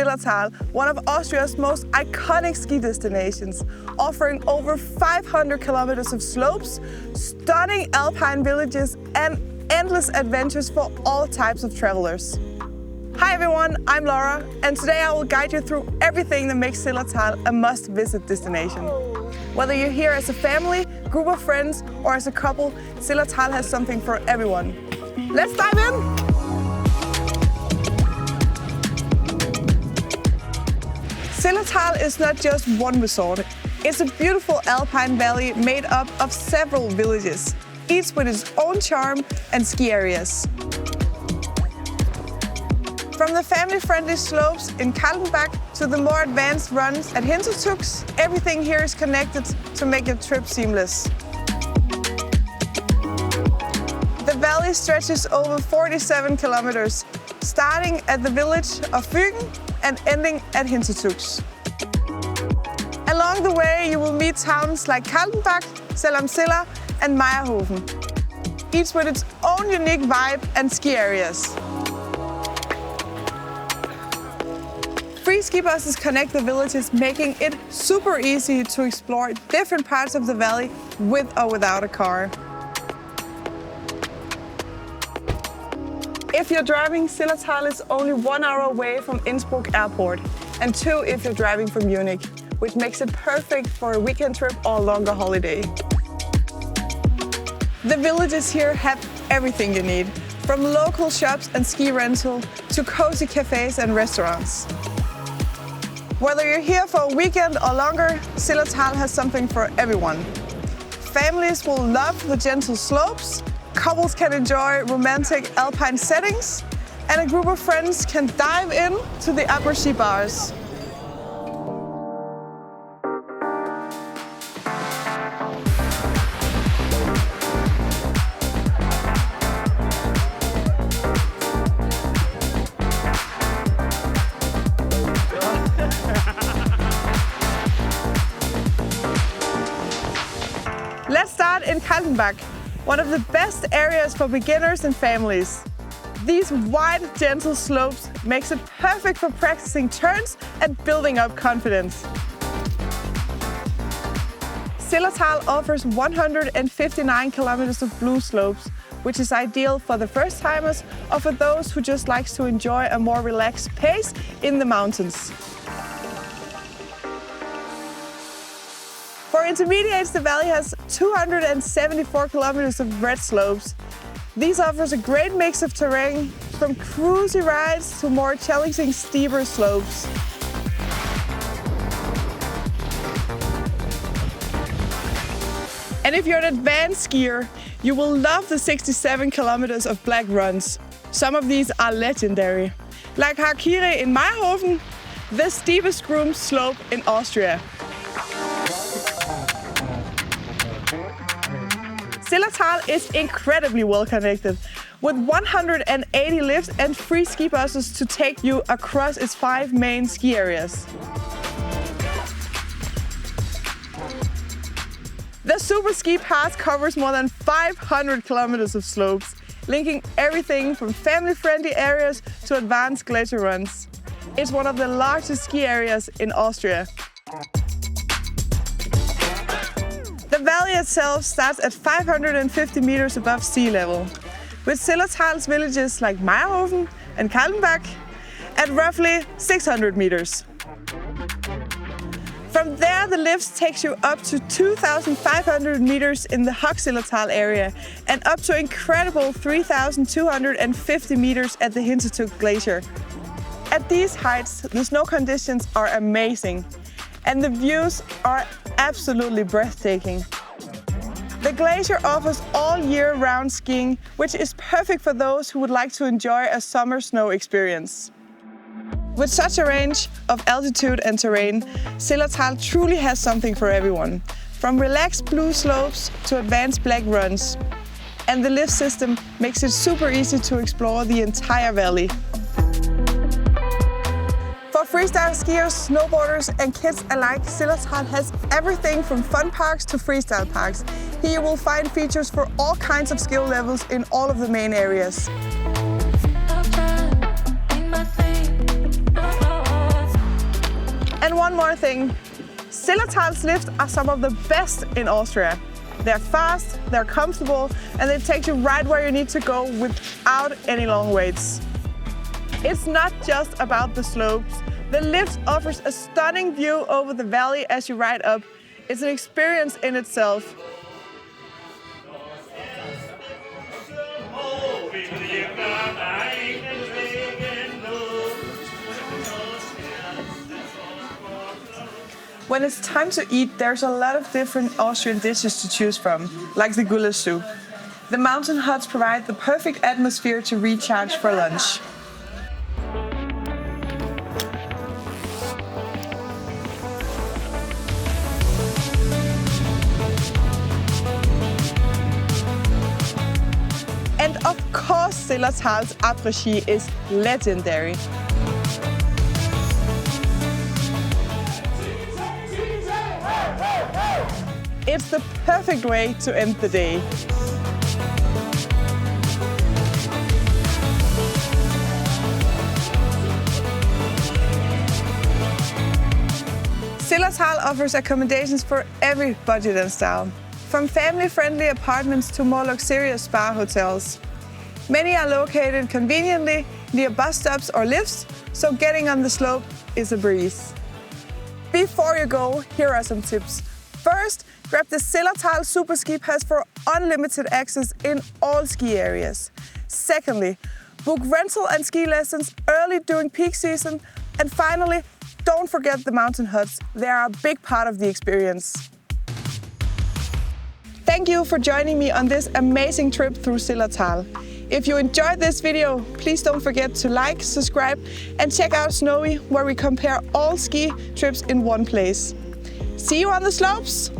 Hochzillertal, one of Austria's most iconic ski destinations, offering over 500 kilometers of slopes, stunning alpine villages, and endless adventures for all types of travelers. Hi everyone, I'm Laura, and today I will guide you through everything that makes Zillertal a must-visit destination. Whether you're here as a family, group of friends, or as a couple, Zillertal has something for everyone. Let's dive in! Zillertal is not just one resort. It's a beautiful alpine valley made up of several villages, each with its own charm and ski areas. From the family-friendly slopes in Kaltenbach to the more advanced runs at Hintertux, everything here is connected to make your trip seamless. The valley stretches over 47 kilometers, starting at the village of Fügen and ending at Hintertux. Along the way, you will meet towns like Kaltenbach, Zillertal and Mayrhofen, each with its own unique vibe and ski areas. Free ski buses connect the villages, making it super easy to explore different parts of the valley with or without a car. If you're driving, Zillertal is only 1 hour away from Innsbruck Airport, and 2 if you're driving from Munich, which makes it perfect for a weekend trip or a longer holiday. The villages here have everything you need, from local shops and ski rental to cozy cafes and restaurants. Whether you're here for a weekend or longer, Zillertal has something for everyone. Families will love the gentle slopes, couples can enjoy romantic alpine settings, and a group of friends can dive in to the après-ski bars. Let's start in Kaltenbach, one of the best areas for beginners and families. These wide, gentle slopes makes it perfect for practicing turns and building up confidence. Zillertal offers 159 kilometers of blue slopes, which is ideal for the first-timers or for those who just like to enjoy a more relaxed pace in the mountains. For intermediates, the valley has 274 kilometers of red slopes. These offers a great mix of terrain, from cruisy rides to more challenging, steeper slopes. And if you're an advanced skier, you will love the 67 kilometers of black runs. Some of these are legendary, like Aprés in Mayrhofen, the steepest groomed slope in Austria. Zillertal is incredibly well connected, with 180 lifts and free ski buses to take you across its 5 main ski areas. The Super Ski Pass covers more than 500 kilometers of slopes, linking everything from family-friendly areas to advanced glacier runs. It's one of the largest ski areas in Austria. The valley itself starts at 550 meters above sea level, with Zillertal's villages like Mayrhofen and Kaltenbach at roughly 600 meters. From there, the lift takes you up to 2,500 meters in the Hochzillertal area and up to incredible 3,250 meters at the Hintertux glacier. At these heights, the snow conditions are amazing, and the views are absolutely breathtaking. The glacier offers all year-round skiing, which is perfect for those who would like to enjoy a summer snow experience. With such a range of altitude and terrain, Zillertal truly has something for everyone, from relaxed blue slopes to advanced black runs. And the lift system makes it super easy to explore the entire valley. For freestyle skiers, snowboarders and kids alike, Zillertal has everything from fun parks to freestyle parks. Here you will find features for all kinds of skill levels in all of the main areas. one more thing. Zillertal's lifts are some of the best in Austria. They're fast, they're comfortable, and they take you right where you need to go without any long waits. It's not just about the slopes. The lift offers a stunning view over the valley as you ride up. It's an experience in itself. When it's time to eat, there's a lot of different Austrian dishes to choose from, like the goulash soup. The mountain huts provide the perfect atmosphere to recharge for lunch. And of course, Zillertal's après-ski is legendary. It's the perfect way to end the day. Zillertal offers accommodations for every budget and style, from family-friendly apartments to more luxurious spa hotels. Many are located conveniently near bus stops or lifts, so getting on the slope is a breeze. Before you go, here are some tips. First, grab the Zillertal Super Ski Pass for unlimited access in all ski areas. Secondly, book rental and ski lessons early during peak season. And finally, don't forget the mountain huts. They are a big part of the experience. Thank you for joining me on this amazing trip through Zillertal. If you enjoyed this video, please don't forget to like, subscribe, and check out Snowy, where we compare all ski trips in one place. See you on the slopes!